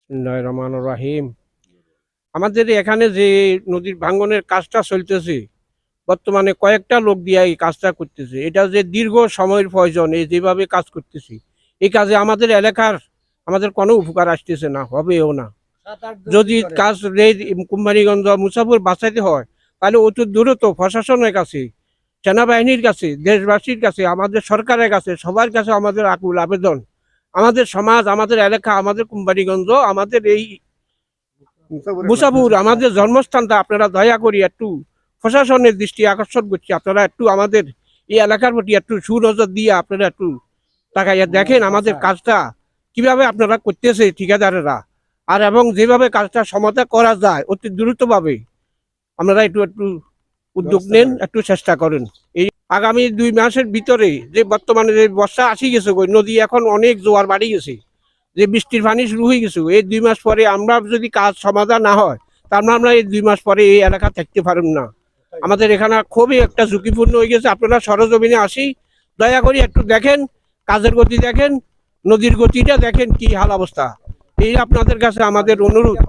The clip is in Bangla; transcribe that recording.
বিসমিল্লাহির রহমানির রহিম। আমাদের এখানে যে নদীর ভাঙ্গনের কাজটা চলতেছে, বর্তমানে কয়েকটা লোক দিয়ে এই কাজটা করতেছে। এটা যে দীর্ঘ সময়ের প্রয়োজন, এই যেভাবে কাজ করতেছি, এই কাজে আমাদের এলাকার আমাদের কোনো উপকার আসতেছে না, হবেও না। যদি কাজ কোম্পানিগঞ্জ মুসাফির বাঁচাইতে হয়, তাহলে অতি দ্রুত প্রশাসনের কাছে, সেনাবাহিনীর কাছে, দেশবাসীর কাছে, আমাদের সরকারের কাছে, সবার কাছে আমাদের আকুল আবেদন। আমাদের সমাজ, আমাদের এলাকা, আমাদের কোম্পানিগঞ্জ, আমাদের এই মুসাফুর, আমাদের জন্মস্থানটা আপনারা দয়া করি একটু প্রশাসনের দৃষ্টি আকর্ষণ করছি, আপনারা একটু আমাদের এই এলাকার প্রতি একটু সুনজর দিয়ে আপনারা একটু তাকাইয়া দেখেন আমাদের কাজটা কিভাবে আপনারা করতেছে ঠিকাদারেরা, আর এবং যেভাবে কাজটা সমাধা করা যায় অতি দ্রুতভাবে আপনারা একটু একটু উদ্যোগ নেন, একটু চেষ্টা করেন। এই আগামী 2 মাসের ভিতরে যে বর্তমানে যে বর্ষা আসি গেছে, নদী এখন অনেক জোয়ার বাড়ি গেছে, যে বৃষ্টির পানি শুরু হয়ে গেছে, এই 2 মাস পরে আমরা যদি কাজ সমাধান না হয়, তাহলে আমরা এই 2 মাস পরে এই এলাকা থাকতে পারব না। আমাদের এখানে খুবই একটা ঝুঁকিপূর্ণ হয়ে গেছে। আপনারা সরজমিনে আসি, দয়া করে একটু দেখেন, কাজের গতি দেখেন, নদীর গতিটা দেখেন কি হাল অবস্থা। এই আপনাদের কাছে আমাদের অনুরোধ।